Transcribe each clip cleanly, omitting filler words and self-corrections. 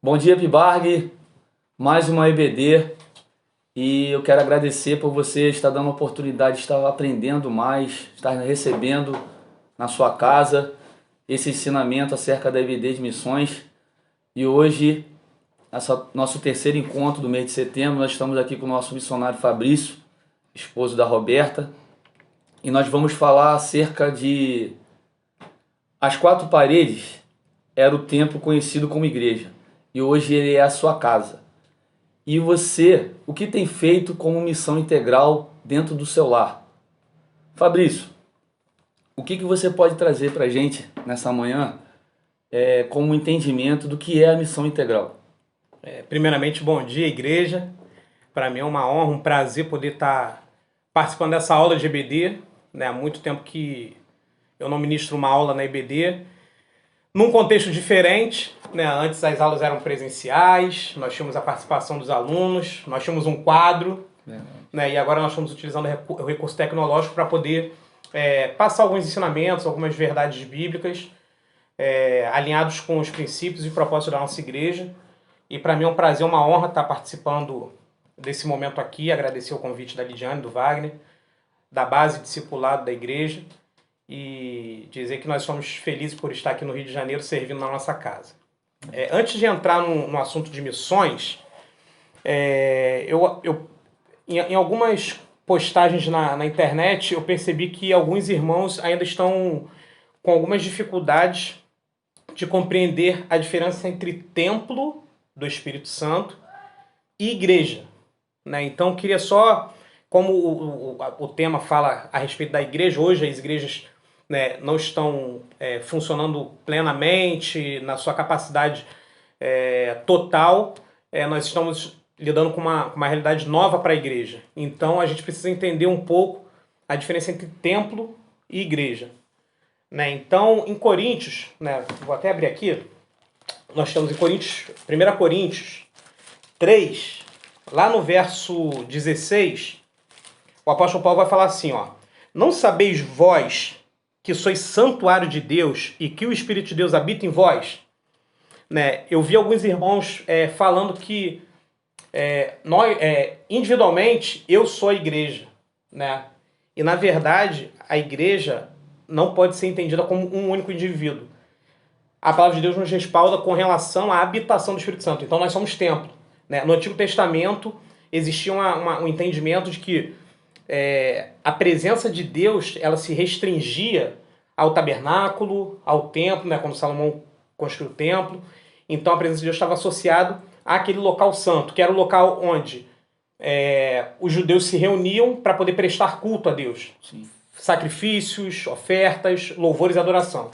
Bom dia, Pibarg. Mais uma EBD. E eu quero agradecer por você estar dando a oportunidade de estar aprendendo mais, estar recebendo na sua casa esse ensinamento acerca da EBD de missões. E hoje, nosso terceiro encontro do mês de setembro, nós estamos aqui com o nosso missionário Fabrício, esposo da Roberta. E nós vamos falar acerca de as quatro paredes era o templo conhecido como igreja. E hoje ele é a sua casa. E você, o que tem feito como missão integral dentro do seu lar? Fabrício, o que você pode trazer para a gente nessa manhã como um entendimento do que é a missão integral? Primeiramente, bom dia, igreja. Para mim é uma honra, um prazer poder estar participando dessa aula de EBD. Há muito tempo que eu não ministro uma aula na EBD. Num contexto diferente, antes as aulas eram presenciais, nós tínhamos a participação dos alunos, nós tínhamos um quadro, e agora nós estamos utilizando o recurso tecnológico para poder passar alguns ensinamentos, algumas verdades bíblicas, alinhados com os princípios e propósitos da nossa igreja. E para mim é um prazer, uma honra estar participando desse momento aqui, agradecer o convite da Lidiane, do Wagner, da base discipulado da igreja, e dizer que nós somos felizes por estar aqui no Rio de Janeiro servindo na nossa casa. Antes de entrar no assunto de missões, em algumas postagens na internet eu percebi que alguns irmãos ainda estão com algumas dificuldades de compreender a diferença entre templo do Espírito Santo e igreja. Então eu queria só, como o tema fala a respeito da igreja, hoje as igrejas não estão funcionando plenamente na sua capacidade total, nós estamos lidando com uma realidade nova para a igreja. Então a gente precisa entender um pouco a diferença entre templo e igreja. Então em Coríntios, vou até abrir aqui, nós temos em Coríntios, 1 Coríntios 3, lá no verso 16, o apóstolo Paulo vai falar assim, não sabeis vós que sois santuário de Deus e que o Espírito de Deus habita em vós? Eu vi alguns irmãos falando que nós, individualmente, eu sou a igreja. E, na verdade, a igreja não pode ser entendida como um único indivíduo. A palavra de Deus nos respalda com relação à habitação do Espírito Santo. Então, nós somos templo. No Antigo Testamento, existia um entendimento de que a presença de Deus ela se restringia ao tabernáculo, ao templo, quando Salomão construiu o templo. Então a presença de Deus estava associada àquele local santo, que era o local onde os judeus se reuniam para poder prestar culto a Deus. Sim. Sacrifícios, ofertas, louvores e adoração.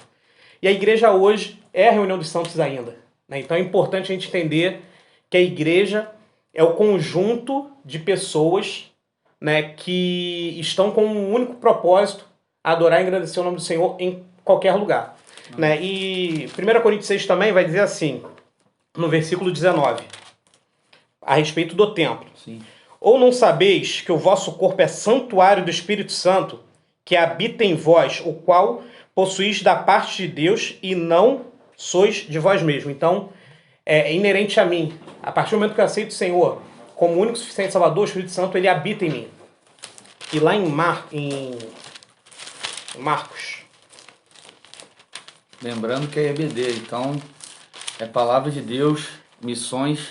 E a igreja hoje é a reunião dos santos ainda. Então é importante a gente entender que a igreja é o conjunto de pessoas que estão com um único propósito, adorar e engrandecer o nome do Senhor em qualquer lugar. E 1 Coríntios 6 também vai dizer assim, no versículo 19, a respeito do templo. Sim. Ou não sabeis que o vosso corpo é santuário do Espírito Santo, que habita em vós, o qual possuís da parte de Deus e não sois de vós mesmos. Então, é inerente a mim. A partir do momento que eu aceito o Senhor como único suficiente Salvador, o Espírito Santo, ele habita em mim. E lá em Marcos. Lembrando que é EBD, então é palavra de Deus, missões,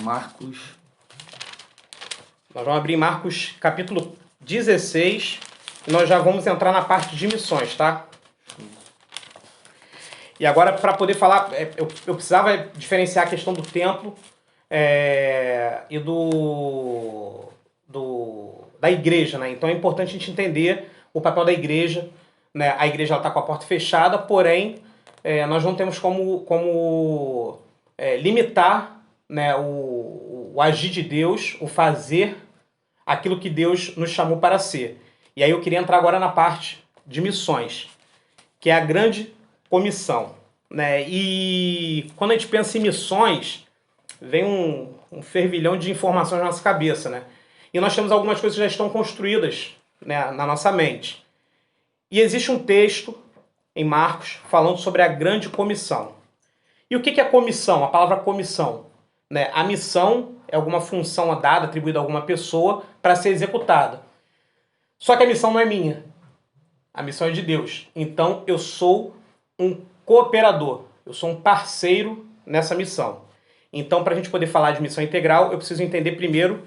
Marcos. Nós vamos abrir Marcos capítulo 16 e nós já vamos entrar na parte de missões, tá? E agora, para poder falar, eu precisava diferenciar a questão do templo e da igreja, Então é importante a gente entender o papel da igreja. A igreja está com a porta fechada, porém nós não temos como limitar o agir de Deus, o fazer aquilo que Deus nos chamou para ser. E aí eu queria entrar agora na parte de missões, que é a grande comissão. E quando a gente pensa em missões, vem um fervilhão de informações na nossa cabeça. E nós temos algumas coisas que já estão construídas na nossa mente. E existe um texto em Marcos falando sobre a grande comissão. E o que é comissão? A palavra comissão, né? A missão é alguma função dada, atribuída a alguma pessoa para ser executada. Só que a missão não é minha. A missão é de Deus. Então eu sou um cooperador. Eu sou um parceiro nessa missão. Então, para a gente poder falar de missão integral, eu preciso entender primeiro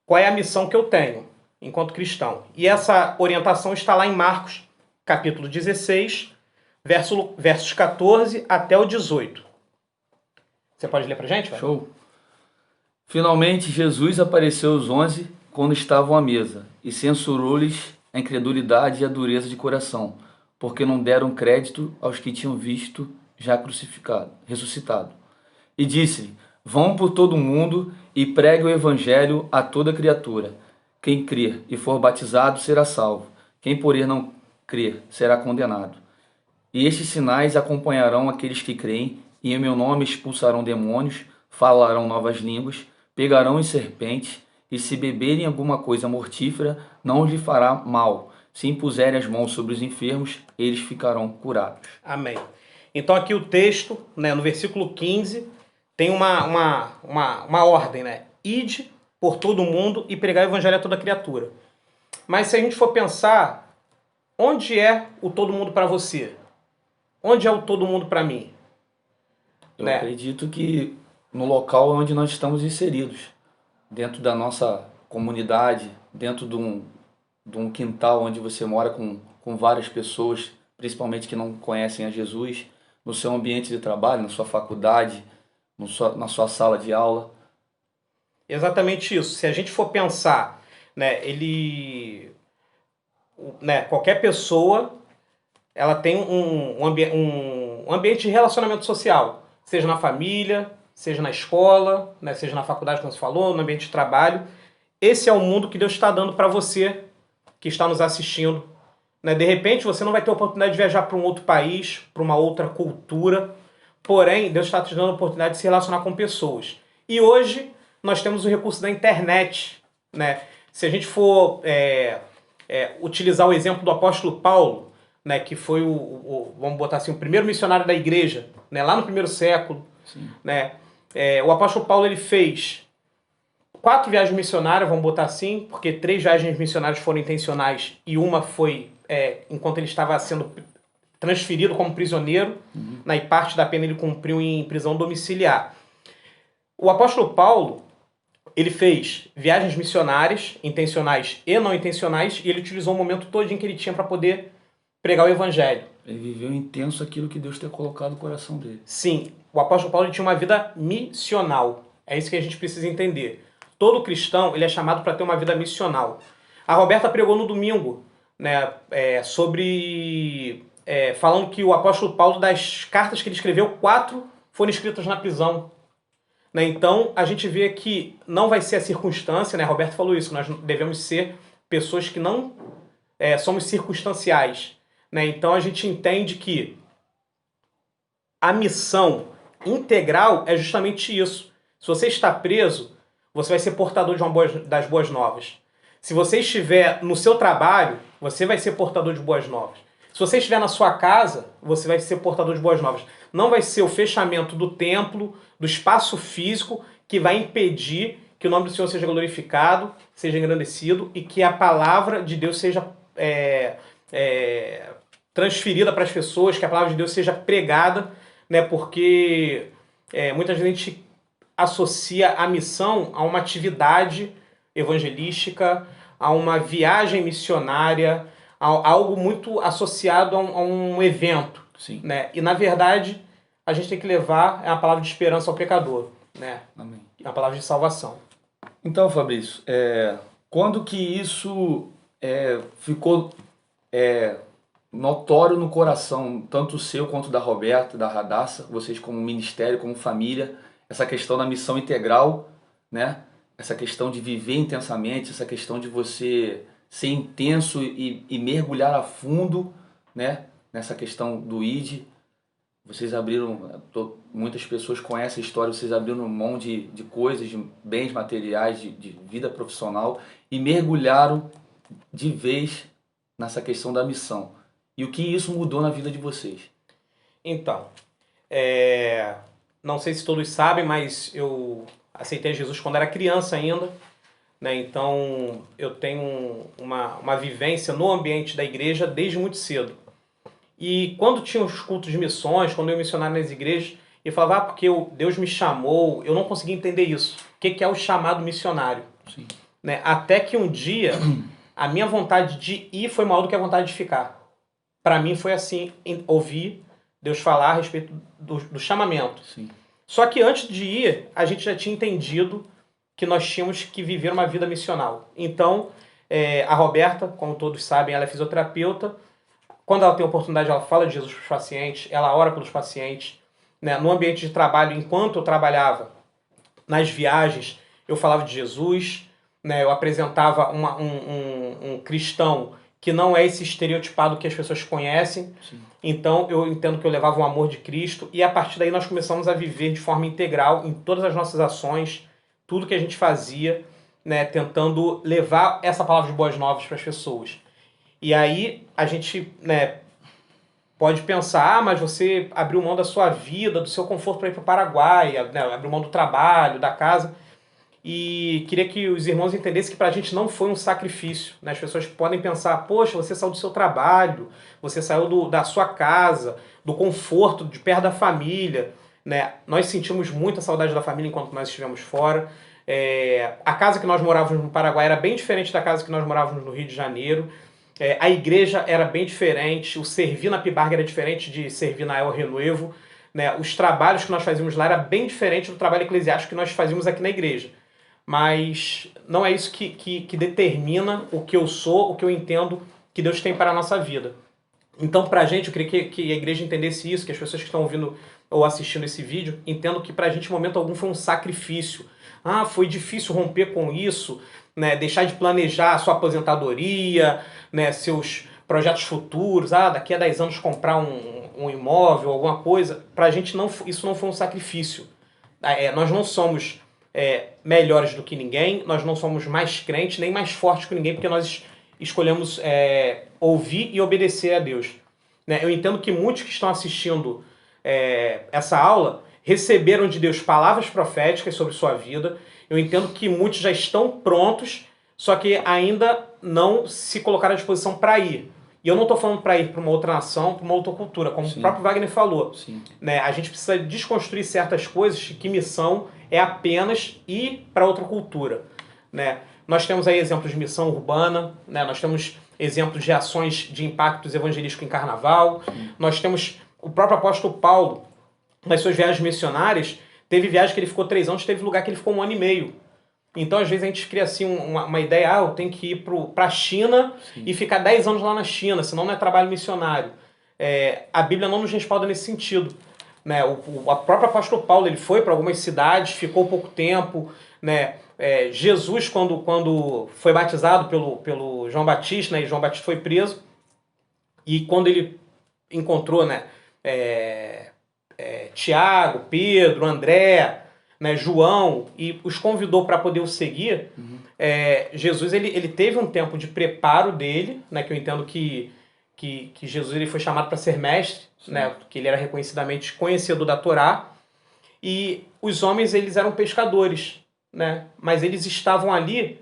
qual é a missão que eu tenho enquanto cristão. E essa orientação está lá em Marcos, capítulo 16, versos 14 até o 18. Você pode ler para a gente? Vai? Show. Finalmente Jesus apareceu aos 11 quando estavam à mesa e censurou-lhes a incredulidade e a dureza de coração, porque não deram crédito aos que tinham visto já ressuscitado. E disse-lhe: vão por todo o mundo e pregue o evangelho a toda criatura. Quem crer e for batizado será salvo. Quem, porém, não crer será condenado. E estes sinais acompanharão aqueles que creem, e em meu nome expulsarão demônios, falarão novas línguas, pegarão em serpentes, e se beberem alguma coisa mortífera, não lhe fará mal. Se impuserem as mãos sobre os enfermos, eles ficarão curados. Amém. Então aqui o texto, né, no versículo 15, tem uma ordem, né? Ide por todo mundo e pregar o evangelho a toda criatura. Mas se a gente for pensar, onde é o todo mundo para você? Onde é o todo mundo para mim? Eu acredito que no local onde nós estamos inseridos, dentro da nossa comunidade, dentro de um quintal onde você mora com várias pessoas, principalmente que não conhecem a Jesus, no seu ambiente de trabalho, na sua faculdade, na sua sala de aula. Exatamente isso. Se a gente for pensar, né, qualquer pessoa, ela tem um ambiente de relacionamento social, seja na família, seja na escola, né, seja na faculdade, como você falou, no ambiente de trabalho. Esse é o mundo que Deus está dando para você que está nos assistindo. Né? De repente, você não vai ter a oportunidade de viajar para um outro país, para uma outra cultura, porém, Deus está te dando a oportunidade de se relacionar com pessoas. E hoje, nós temos o recurso da internet. Né? Se a gente for utilizar o exemplo do apóstolo Paulo, né, que foi vamos botar assim, o primeiro missionário da igreja, né, lá no primeiro século, né, o apóstolo Paulo ele fez 4 viagens missionárias, vamos botar assim, porque 3 viagens missionárias foram intencionais e uma foi enquanto ele estava sendo transferido como prisioneiro, né, e parte da pena ele cumpriu em prisão domiciliar. O apóstolo Paulo, ele fez viagens missionárias, intencionais e não intencionais, e ele utilizou o momento todo em que ele tinha para poder pregar o evangelho. Ele viveu intenso aquilo que Deus tem colocado no coração dele. Sim, o apóstolo Paulo tinha uma vida missional. É isso que a gente precisa entender. Todo cristão ele é chamado para ter uma vida missional. A Roberta pregou no domingo, né, falando que o apóstolo Paulo, das cartas que ele escreveu, 4 foram escritas na prisão. Né, então, a gente vê que não vai ser a circunstância, né, a Roberta falou isso, que nós devemos ser pessoas que não somos circunstanciais. Né? Então a gente entende que a missão integral é justamente isso. Se você está preso, você vai ser portador das boas novas. Se você estiver no seu trabalho, você vai ser portador de boas novas. Se você estiver na sua casa, você vai ser portador de boas novas. Não vai ser o fechamento do templo, do espaço físico, que vai impedir que o nome do Senhor seja glorificado, seja engrandecido e que a palavra de Deus seja transferida para as pessoas, que a palavra de Deus seja pregada, né? Porque muitas vezes a gente associa a missão a uma atividade evangelística, a uma viagem missionária, a algo muito associado a um evento. Sim. Né? E na verdade a gente tem que levar a palavra de esperança ao pecador, né? Amém. A palavra de salvação. Então, Fabrício, quando que isso ficou notório no coração, tanto o seu quanto da Roberta, da Radassa, vocês como ministério, como família, essa questão da missão integral, né? Essa questão de viver intensamente, essa questão de você ser intenso e mergulhar a fundo, né? Nessa questão do ID. Vocês abriram, muitas pessoas conhecem a história, vocês abriram um monte de coisas, de bens materiais, de vida profissional e mergulharam de vez nessa questão da missão. E o que isso mudou na vida de vocês? Então, Não sei se todos sabem, mas eu aceitei Jesus quando era criança ainda, né? Então eu tenho uma vivência no ambiente da igreja desde muito cedo. E quando tinha os cultos de missões, quando eu ia missionar nas igrejas, eu falava, porque Deus me chamou, eu não conseguia entender isso. O que é o chamado missionário? Sim. Né? Até que um dia, a minha vontade de ir foi maior do que a vontade de ficar. Para mim foi assim, ouvir Deus falar a respeito do chamamento. Sim. Só que antes de ir, a gente já tinha entendido que nós tínhamos que viver uma vida missional. Então, a Roberta, como todos sabem, ela é fisioterapeuta. Quando ela tem oportunidade, ela fala de Jesus para os pacientes, ela ora pelos pacientes. Né? No ambiente de trabalho, enquanto eu trabalhava, nas viagens, eu falava de Jesus, né? Eu apresentava um cristão que não é esse estereotipado que as pessoas conhecem. Sim. Então eu entendo que eu levava o amor de Cristo e a partir daí nós começamos a viver de forma integral em todas as nossas ações, tudo que a gente fazia, né? Tentando levar essa palavra de boas novas para as pessoas. E aí a gente, né, pode pensar, mas você abriu mão da sua vida, do seu conforto para ir para o Paraguai, né, abriu mão do trabalho, da casa. E queria que os irmãos entendessem que para a gente não foi um sacrifício. Né? As pessoas podem pensar, poxa, você saiu do seu trabalho, você saiu da sua casa, do conforto, de perto da família. Né? Nós sentimos muita saudade da família enquanto nós estivemos fora. A casa que nós morávamos no Paraguai era bem diferente da casa que nós morávamos no Rio de Janeiro. A igreja era bem diferente, o servir na Pibarga era diferente de servir na El Renuevo. Né? Os trabalhos que nós fazíamos lá era bem diferente do trabalho eclesiástico que nós fazíamos aqui na igreja. Mas não é isso que determina o que eu sou, o que eu entendo que Deus tem para a nossa vida. Então, para a gente, eu queria que a igreja entendesse isso, que as pessoas que estão ouvindo ou assistindo esse vídeo entendam que para a gente, em momento algum, foi um sacrifício. Ah, foi difícil romper com isso, né? Deixar de planejar a sua aposentadoria, né? Seus projetos futuros, daqui a 10 anos comprar um imóvel, alguma coisa. Para a gente, isso não foi um sacrifício. Nós não somos melhores do que ninguém, nós não somos mais crentes, nem mais fortes que ninguém, porque nós escolhemos ouvir e obedecer a Deus. Né? Eu entendo que muitos que estão assistindo essa aula receberam de Deus palavras proféticas sobre sua vida. Eu entendo que muitos já estão prontos, só que ainda não se colocaram à disposição para ir. E eu não estou falando para ir para uma outra nação, para uma outra cultura, como Sim. o próprio Wagner falou. Sim. Né? A gente precisa desconstruir certas coisas, que missão é apenas ir para outra cultura. Né? Nós temos aí exemplos de missão urbana, né? Nós temos exemplos de ações de impactos evangelísticos em carnaval. Sim. Nós temos o próprio apóstolo Paulo, nas suas viagens missionárias, teve viagem que ele ficou 3 anos, teve lugar que ele ficou 1 ano e meio. Então, às vezes, a gente cria assim uma ideia, eu tenho que ir para a China. Sim. E ficar 10 anos lá na China, senão não é trabalho missionário. A Bíblia não nos respalda nesse sentido. Né? O próprio apóstolo Paulo, ele foi para algumas cidades, ficou pouco tempo. Né? Jesus, quando foi batizado pelo João Batista, né? E João Batista foi preso, e quando ele encontrou, né, Tiago, Pedro, André, né, João, e os convidou para poder o seguir, Jesus ele teve um tempo de preparo dele, né, que eu entendo que Jesus ele foi chamado para ser mestre, né, porque ele era reconhecidamente conhecedor da Torá, e os homens eles eram pescadores, né, mas eles estavam ali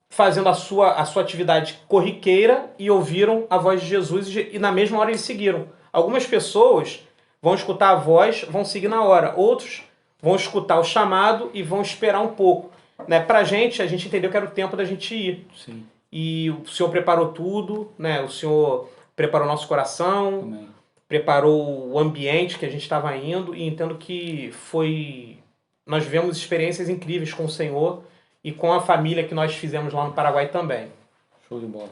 fazendo a sua atividade corriqueira e ouviram a voz de Jesus e na mesma hora eles seguiram. Algumas pessoas vão escutar a voz, vão seguir na hora. Outros vão escutar o chamado e vão esperar um pouco. Né? Pra gente, a gente entendeu que era o tempo da gente ir. Sim. E o Senhor preparou tudo, né? O Senhor preparou nosso coração, Amém. Preparou o ambiente que a gente estava indo, e entendo que nós vivemos experiências incríveis com o Senhor e com a família que nós fizemos lá no Paraguai também. Show de bola.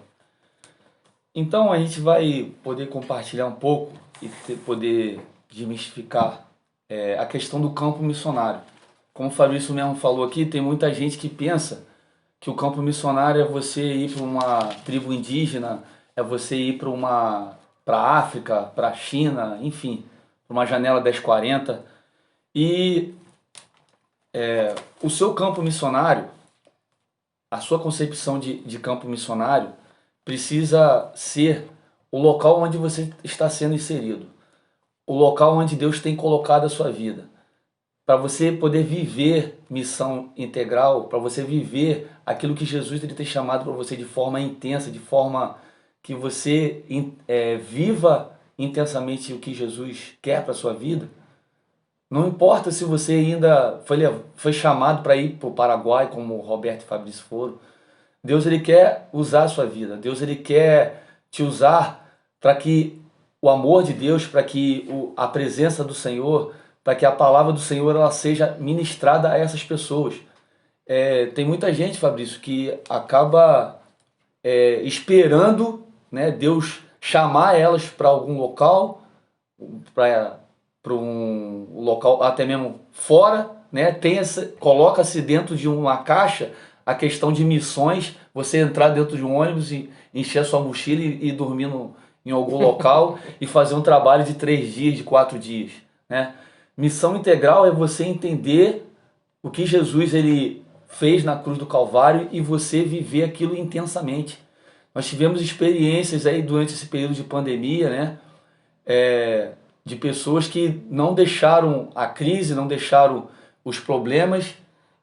Então a gente vai poder compartilhar um pouco e poder desmistificar a questão do campo missionário. Como o Fabrício mesmo falou aqui, tem muita gente que pensa que o campo missionário é você ir para uma tribo indígena, é você ir para a África, para a China, enfim, para uma janela 1040. E o seu campo missionário, a sua concepção de campo missionário precisa ser o local onde você está sendo inserido. o local onde Deus tem colocado a sua vida. Para você poder viver missão integral, para você viver aquilo que Jesus ele tem chamado para você de forma intensa, de forma que você viva intensamente o que Jesus quer para sua vida. Não importa se você ainda foi chamado para ir para o Paraguai, como o Roberto e Fabrício foram. Deus ele quer usar a sua vida. Deus ele quer te usar para que o amor de Deus, para que a presença do Senhor, para que a palavra do Senhor ela seja ministrada a essas pessoas. Tem muita gente, Fabrício, que acaba esperando, né, Deus chamar elas para algum local, para um local até mesmo fora, né? Coloca-se dentro de uma caixa a questão de missões, você entrar dentro de um ônibus e encher a sua mochila e dormir em algum local e fazer um trabalho de 3 dias, de 4 dias, né? Missão integral é você entender o que Jesus ele fez na cruz do Calvário e você viver aquilo intensamente. Nós tivemos experiências aí durante esse período de pandemia, né? De pessoas que não deixaram a crise, não deixaram os problemas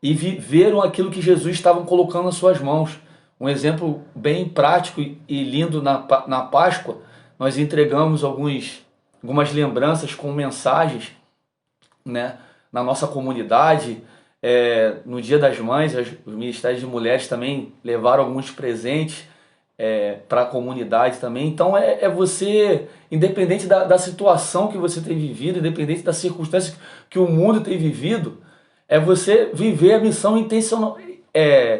e viveram aquilo que Jesus estava colocando nas suas mãos. Um exemplo bem prático e lindo na Páscoa, nós entregamos algumas lembranças com mensagens, né, na nossa comunidade. No Dia das Mães, os ministérios de mulheres também levaram alguns presentes para a comunidade também. Então você, independente da situação que você tem vivido, independente das circunstâncias que o mundo tem vivido, é você viver a missão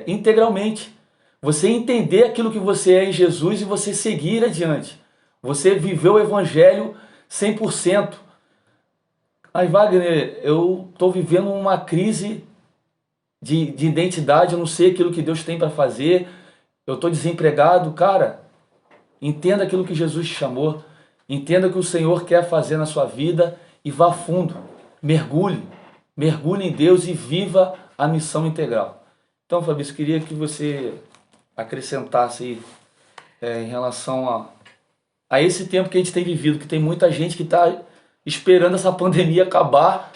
integralmente. Você entender aquilo que você é em Jesus e você seguir adiante. Você viver o Evangelho 100%. Mas, Wagner, eu estou vivendo uma crise de identidade, eu não sei aquilo que Deus tem para fazer, eu estou desempregado. Cara, entenda aquilo que Jesus te chamou, entenda o que o Senhor quer fazer na sua vida e vá fundo, mergulhe em Deus e viva a missão integral. Então, Fabrício, queria que você acrescentasse aí, em relação a esse tempo que a gente tem vivido, que tem muita gente que está esperando essa pandemia acabar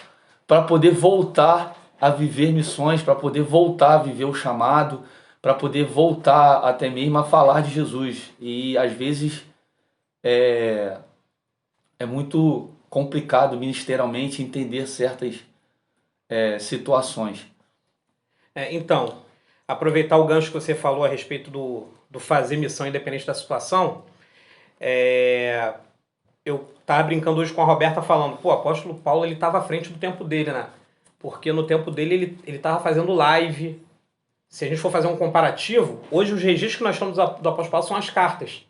para poder voltar a viver missões, para poder voltar a viver o chamado, para poder voltar até mesmo a falar de Jesus. E às vezes é muito complicado ministerialmente entender certas situações. Então, aproveitar o gancho que você falou a respeito do fazer missão independente da situação, eu estava brincando hoje com a Roberta falando, o apóstolo Paulo ele estava à frente do tempo dele, né? Porque no tempo dele ele estava fazendo live. Se a gente for fazer um comparativo, hoje os registros que nós temos do apóstolo Paulo são as cartas.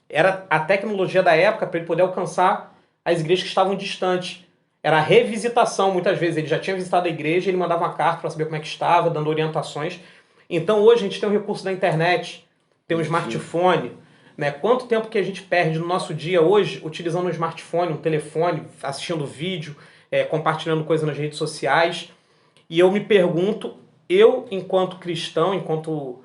Era a tecnologia da época para ele poder alcançar as igrejas que estavam distantes. Era a revisitação, muitas vezes. Ele já tinha visitado a igreja, ele mandava uma carta para saber como é que estava, dando orientações. Então hoje a gente tem o recurso da internet, tem um smartphone, né? Quanto tempo que a gente perde no nosso dia hoje utilizando um smartphone, um telefone, assistindo vídeo, compartilhando coisas nas redes sociais. E eu me pergunto, eu enquanto cristão, enquanto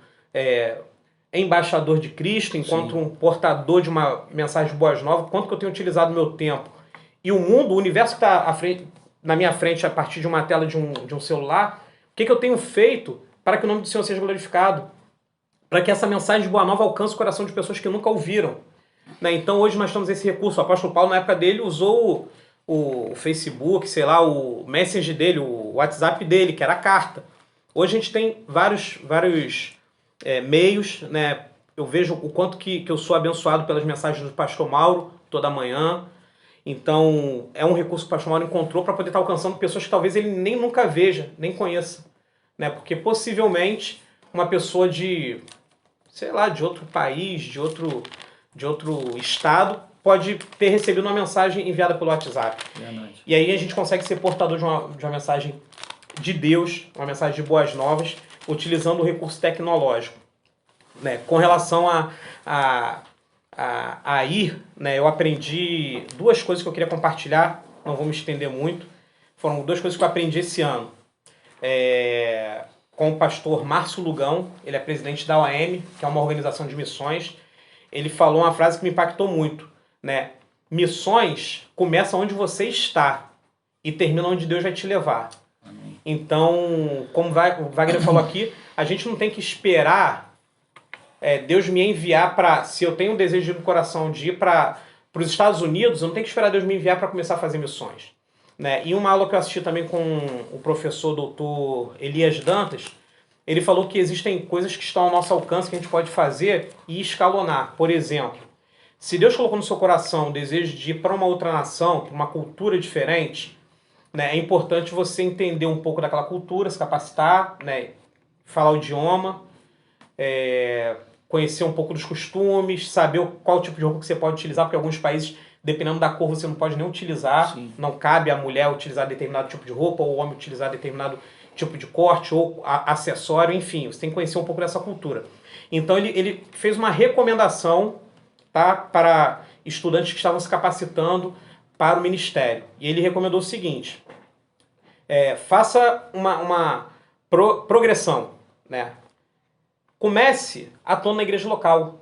embaixador de Cristo, enquanto um portador de uma mensagem de boas novas, quanto que eu tenho utilizado o meu tempo? E o mundo, o universo que está na minha frente a partir de uma tela de um celular, o que eu tenho feito para que o nome do Senhor seja glorificado? Para que essa mensagem de boa nova alcance o coração de pessoas que nunca ouviram. Né? Então hoje nós temos esse recurso. O apóstolo Paulo, na época dele, usou o Facebook, sei lá, o Messenger dele, o WhatsApp dele, que era a carta. Hoje a gente tem vários meios, né? Eu vejo o quanto que eu sou abençoado pelas mensagens do pastor Mauro toda manhã. Então é um recurso que o pastor Mauro encontrou para poder estar alcançando pessoas que talvez ele nem nunca veja, nem conheça. Né? Porque possivelmente uma pessoa de outro país, de outro estado, pode ter recebido uma mensagem enviada pelo WhatsApp. Verdade. E aí a gente consegue ser portador de uma mensagem de Deus, uma mensagem de boas novas, utilizando o recurso tecnológico. Né? Com relação a ir, né, eu aprendi 2 coisas que eu queria compartilhar, não vou me estender muito. Foram 2 coisas que eu aprendi esse ano. Com o pastor Márcio Lugão, ele é presidente da OAM, que é uma organização de missões. Ele falou uma frase que me impactou muito, né? missões começam onde você está e terminam onde Deus vai te levar. Então, como o Wagner falou aqui, a gente não tem que esperar Deus me enviar para... Se eu tenho um desejo no coração de ir para os Estados Unidos, eu não tenho que esperar Deus me enviar para começar a fazer missões. Né? E uma aula que eu assisti também com o professor doutor Elias Dantas, ele falou que existem coisas que estão ao nosso alcance que a gente pode fazer e escalonar. Por exemplo, se Deus colocou no seu coração o desejo de ir para uma outra nação, para uma cultura diferente, né, é importante você entender um pouco daquela cultura, se capacitar, né, falar o idioma, conhecer um pouco dos costumes, saber qual tipo de roupa que você pode utilizar, porque alguns países, dependendo da cor, você não pode nem utilizar. Sim. Não cabe a mulher utilizar determinado tipo de roupa, ou o homem utilizar determinado tipo de corte, ou acessório, enfim, você tem que conhecer um pouco dessa cultura. Então ele fez uma recomendação, tá, para estudantes que estavam se capacitando para o ministério. E ele recomendou o seguinte: faça uma progressão, né? Comece atuando na igreja local.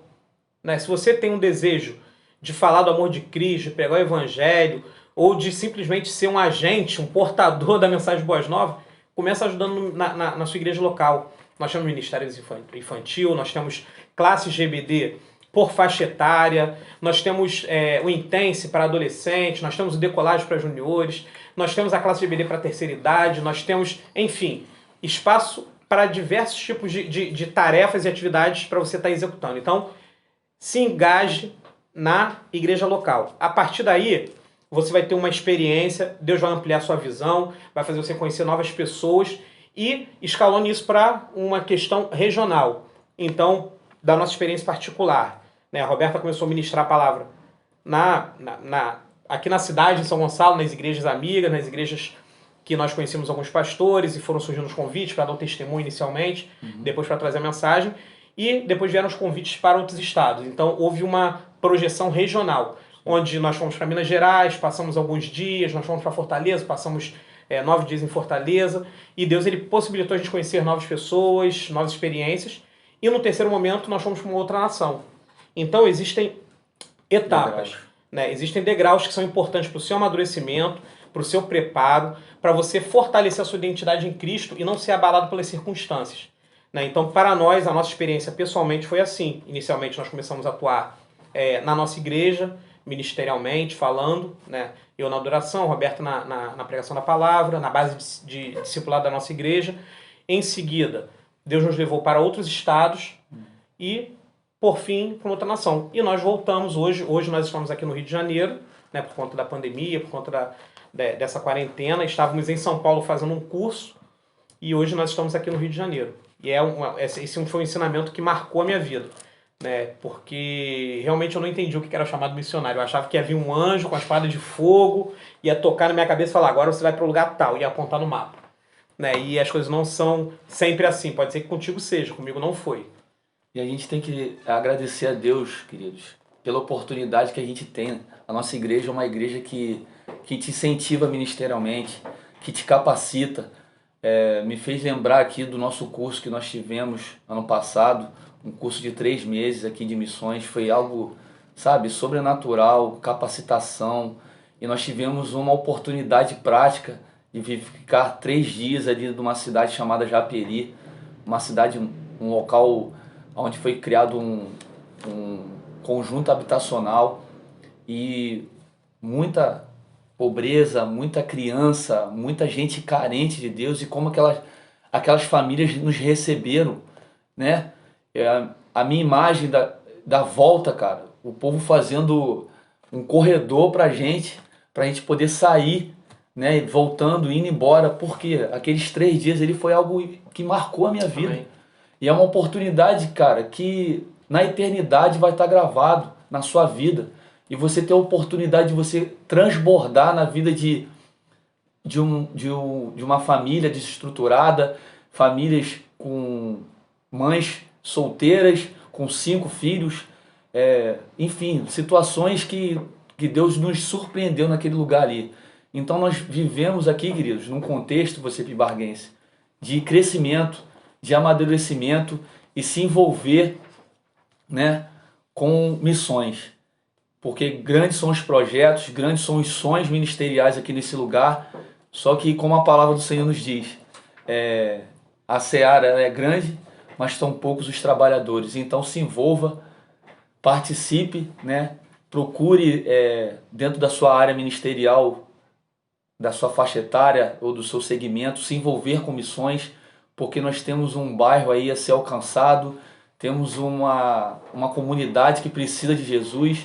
Né? Se você tem um desejo de falar do amor de Cristo, de pregar o evangelho, ou de simplesmente ser um agente, um portador da mensagem de Boas Novas, comece ajudando na sua igreja local. Nós temos ministério infantil, nós temos classes GBD por faixa etária, nós temos o Intense para adolescentes, nós temos o Decolagem para juniores, nós temos a classe GBD para terceira idade, nós temos, enfim, espaço para diversos tipos de tarefas e atividades para você estar executando. Então, se engaje na igreja local. A partir daí, você vai ter uma experiência, Deus vai ampliar sua visão, vai fazer você conhecer novas pessoas e escalone isso para uma questão regional. Então, da nossa experiência particular, né? A Roberta começou a ministrar a palavra aqui na cidade, em São Gonçalo, nas igrejas amigas, nas igrejas que nós conhecemos alguns pastores e foram surgindo os convites para dar um testemunho inicialmente, depois para trazer a mensagem, e depois vieram os convites para outros estados. Então houve uma projeção regional, onde nós fomos para Minas Gerais, passamos alguns dias, nós fomos para Fortaleza, passamos 9 dias em Fortaleza, e Deus ele possibilitou a gente conhecer novas pessoas, novas experiências, e no terceiro momento nós fomos para uma outra nação. Então existem etapas, né? Existem degraus que são importantes para o seu amadurecimento, para o seu preparo, para você fortalecer a sua identidade em Cristo e não ser abalado pelas circunstâncias. Né? Então, para nós, a nossa experiência pessoalmente foi assim. Inicialmente, nós começamos a atuar na nossa igreja, ministerialmente, falando, né? Eu na adoração, Roberto na pregação da palavra, na base de discipulado da nossa igreja. Em seguida, Deus nos levou para outros estados e, por fim, para outra nação. E nós voltamos hoje. Hoje nós estamos aqui no Rio de Janeiro, né, por conta da pandemia, por conta dessa quarentena. Estávamos em São Paulo fazendo um curso e hoje nós estamos aqui no Rio de Janeiro. E esse foi um ensinamento que marcou a minha vida, né? Porque realmente eu não entendi o que era o chamado missionário. Eu achava que ia vir um anjo com a espada de fogo, ia tocar na minha cabeça e falar: agora você vai para o lugar tal, ia apontar no mapa. Né? E as coisas não são sempre assim. Pode ser que contigo seja, comigo não foi. E a gente tem que agradecer a Deus, queridos, pela oportunidade que a gente tem. A nossa igreja é uma igreja que te incentiva ministerialmente, que te capacita. Me fez lembrar aqui do nosso curso que nós tivemos ano passado, um curso de 3 meses aqui de missões. Foi algo, sabe, sobrenatural, capacitação. E nós tivemos uma oportunidade prática de ficar 3 dias ali numa cidade chamada Japeri, uma cidade, um local onde foi criado um conjunto habitacional e muita pobreza, muita criança, muita gente carente de Deus, e como aquelas famílias nos receberam, né? A minha imagem da volta, cara, o povo fazendo um corredor pra gente poder sair, né? Voltando, indo embora, porque aqueles 3 dias ele foi algo que marcou a minha vida. Amém. E é uma oportunidade, cara, que na eternidade vai estar gravado na sua vida. E você ter a oportunidade de você transbordar na vida de uma família desestruturada, famílias com mães solteiras, com 5 filhos, enfim, situações que Deus nos surpreendeu naquele lugar ali. Então nós vivemos aqui, queridos, num contexto, você pibarguense, de crescimento, de amadurecimento e se envolver, né, com missões. porque grandes são os projetos, grandes são os sonhos ministeriais aqui nesse lugar, só que como a palavra do Senhor nos diz, a seara é grande, mas são poucos os trabalhadores. Então se envolva, participe, né? Procure dentro da sua área ministerial, da sua faixa etária ou do seu segmento, se envolver com missões, porque nós temos um bairro aí a ser alcançado, temos uma comunidade que precisa de Jesus,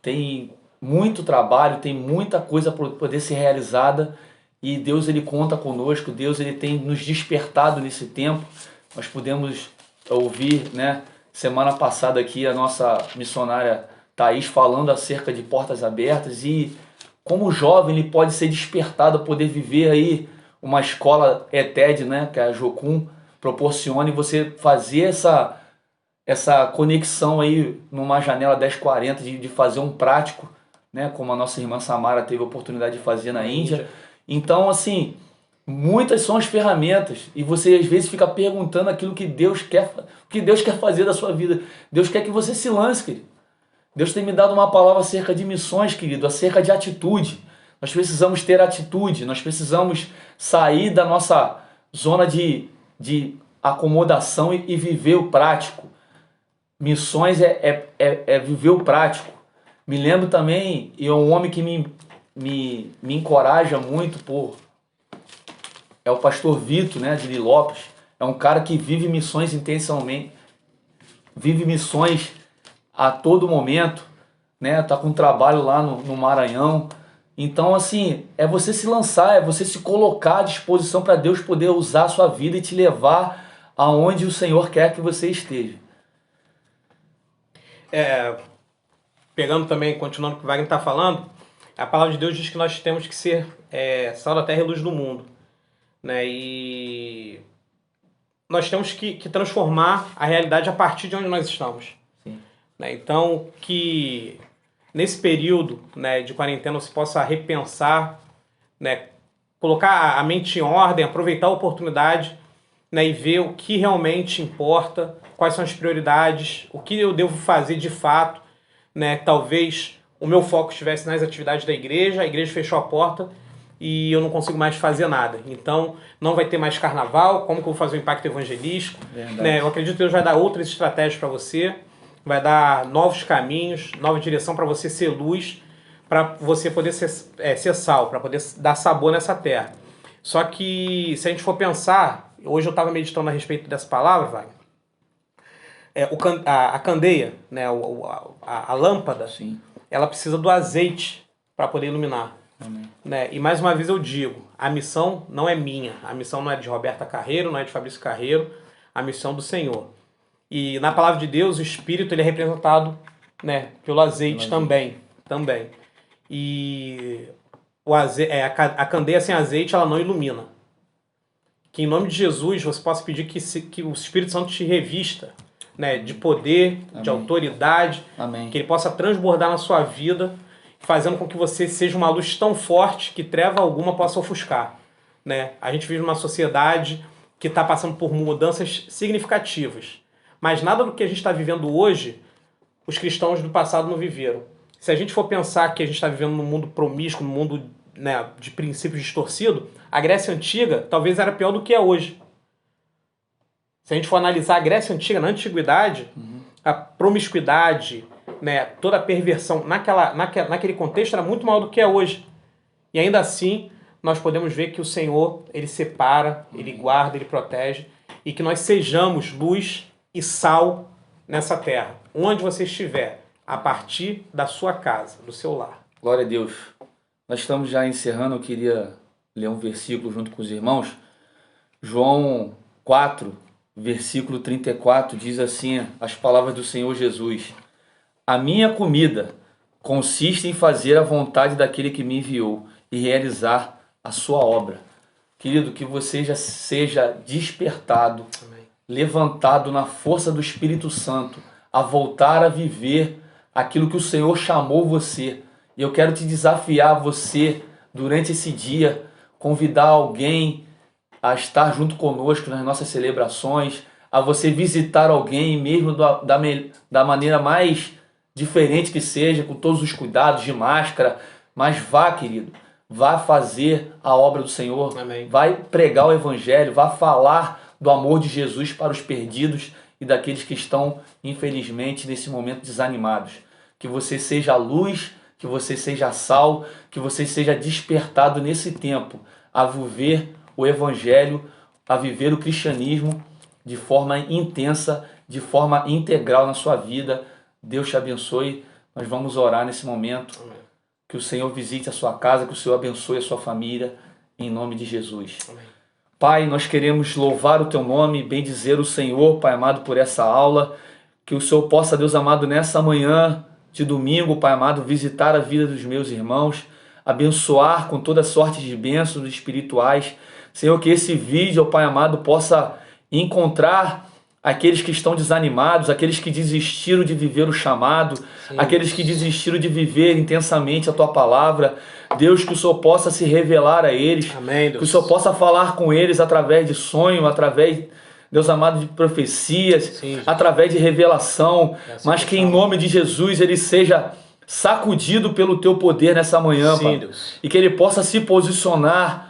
tem muito trabalho, tem muita coisa para poder ser realizada, e Deus ele conta conosco, Deus ele tem nos despertado nesse tempo. Nós pudemos ouvir, né, semana passada aqui a nossa missionária Thaís falando acerca de portas abertas, e como jovem ele pode ser despertado a poder viver aí uma escola ETED, né, que a Jocum proporciona, e você fazer essa conexão aí numa janela 1040 de fazer um prático, né, como a nossa irmã Samara teve a oportunidade de fazer na Índia. Então, assim, muitas são as ferramentas, e você às vezes fica perguntando aquilo que Deus quer fazer da sua vida. Deus quer que você se lance, querido. Deus tem me dado uma palavra acerca de missões, querido, acerca de atitude. Nós precisamos ter atitude, nós precisamos sair da nossa zona de acomodação e viver o prático. Missões é viver o prático. Me lembro também, e é um homem que me encoraja muito, é o pastor Vitor, né, de Lopes. É um cara que vive missões intencionalmente, vive missões a todo momento, né? Tá com trabalho lá no Maranhão. Então, assim, é você se lançar, é você se colocar à disposição para Deus poder usar a sua vida e te levar aonde o Senhor quer que você esteja. Pegando também, continuando o que o Wagner está falando, a palavra de Deus diz que nós temos que ser sal da terra e luz do mundo, né? E nós temos que transformar a realidade a partir de onde nós estamos. Sim. Né? Então, que nesse período, né, de quarentena você possa repensar, né, colocar a mente em ordem, aproveitar a oportunidade, né, e ver o que realmente importa, quais são as prioridades, o que eu devo fazer de fato, né? Talvez o meu foco estivesse nas atividades da igreja, a igreja fechou a porta e eu não consigo mais fazer nada. Então, não vai ter mais carnaval, como que eu vou fazer o impacto evangelístico? Né? Eu acredito que Deus vai dar outras estratégias para você, vai dar novos caminhos, nova direção para você ser luz, para você poder ser sal, para poder dar sabor nessa terra. Só que, se a gente for pensar, hoje eu estava meditando a respeito dessa palavra, Wagner, a candeia, né, a lâmpada, Sim. Ela precisa do azeite para poder iluminar. Amém. Né? E mais uma vez eu digo, a missão não é minha, a missão não é de Roberta Carreiro, não é de Fabrício Carreiro, a missão do Senhor. E na palavra de Deus, o Espírito ele é representado, né, pelo azeite também. E a candeia sem azeite ela não ilumina. Que em nome de Jesus você possa pedir que o Espírito Santo te revista, né, de poder, Amém. De autoridade, Amém. que ele possa transbordar na sua vida, fazendo com que você seja uma luz tão forte que treva alguma possa ofuscar. Né? A gente vive numa sociedade que está passando por mudanças significativas, mas nada do que a gente está vivendo hoje, os cristãos do passado não viveram. Se a gente for pensar que a gente está vivendo num mundo promíscuo, num mundo, né, de princípios distorcidos, a Grécia Antiga talvez era pior do que é hoje. Se a gente for analisar a Grécia Antiga, na Antiguidade, a promiscuidade, né, toda a perversão naquele contexto era muito maior do que é hoje. E ainda assim, nós podemos ver que o Senhor, ele separa, ele guarda, ele protege, e que nós sejamos luz e sal nessa terra, onde você estiver, a partir da sua casa, do seu lar. Glória a Deus. Nós estamos já encerrando, eu queria ler um versículo junto com os irmãos. João 4, versículo 34, diz assim, as palavras do Senhor Jesus: a minha comida consiste em fazer a vontade daquele que me enviou e realizar a sua obra. Querido, que você já seja despertado, amém, levantado na força do Espírito Santo, a voltar a viver aquilo que o Senhor chamou você. E eu quero te desafiar, você, durante esse dia, convidar alguém a estar junto conosco nas nossas celebrações, a você visitar alguém mesmo da maneira mais diferente que seja, com todos os cuidados de máscara, mas vá, querido, vá fazer a obra do Senhor, Amém. vai pregar o Evangelho, vá falar do amor de Jesus para os perdidos e daqueles que estão, infelizmente, nesse momento desanimados. Que você seja a luz, que você seja sal, que você seja despertado nesse tempo a viver o Evangelho, a viver o cristianismo de forma intensa, de forma integral na sua vida. Deus te abençoe. Nós vamos orar nesse momento. Amém. Que o Senhor visite a sua casa, que o Senhor abençoe a sua família, em nome de Jesus. Amém. Pai, nós queremos louvar o Teu nome, bendizer o Senhor, Pai amado, por essa aula. Que o Senhor possa, Deus amado, nessa manhã de domingo, Pai amado, visitar a vida dos meus irmãos, abençoar com toda sorte de bênçãos espirituais. Senhor, que esse vídeo, Pai amado, possa encontrar aqueles que estão desanimados, aqueles que desistiram de viver o chamado, Sim, aqueles que desistiram de viver intensamente a Tua palavra. Deus, que o Senhor possa se revelar a eles, Amém, Deus. que o Senhor possa falar com eles através de sonho, através, Deus amado, de profecias, Sim, através de revelação, Essa mas que em nome de Jesus ele seja sacudido pelo Teu poder nessa manhã, Sim, Pai, Deus. e que ele possa se posicionar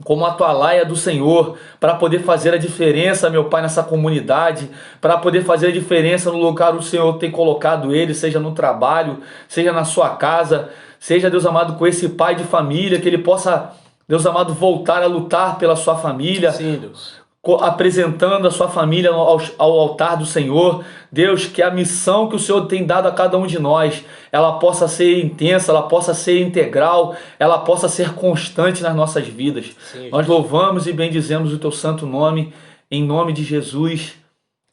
como atalaia do Senhor, para poder fazer a diferença, meu Pai, nessa comunidade, para poder fazer a diferença no lugar onde o Senhor tem colocado ele, seja no trabalho, seja na sua casa, seja, Deus amado, com esse pai de família, que ele possa, Deus amado, voltar a lutar pela sua família, Sim, Deus. apresentando a sua família ao altar do Senhor. Deus, que a missão que o Senhor tem dado a cada um de nós, ela possa ser intensa, ela possa ser integral, ela possa ser constante nas nossas vidas. Sim, Nós louvamos e bendizemos o Teu santo nome, em nome de Jesus.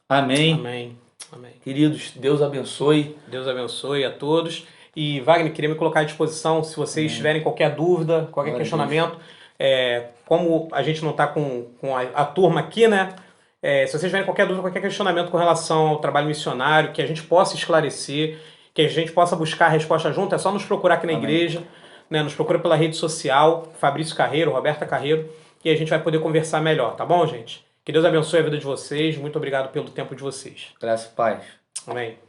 Amém. Amém. Amém. Queridos, Deus abençoe. Deus abençoe a todos. E, Wagner, queria me colocar à disposição, se vocês tiverem qualquer dúvida, qualquer Glória a questionamento. Como a gente não está com a turma aqui, né? Se vocês tiverem qualquer dúvida, qualquer questionamento com relação ao trabalho missionário, que a gente possa esclarecer, que a gente possa buscar a resposta junto, é só nos procurar aqui na Amém. igreja, né? Nos procura pela rede social, Fabrício Carreiro, Roberta Carreiro, e a gente vai poder conversar melhor, tá bom, gente? Que Deus abençoe a vida de vocês. Muito obrigado pelo tempo de vocês. Graças e paz. Amém.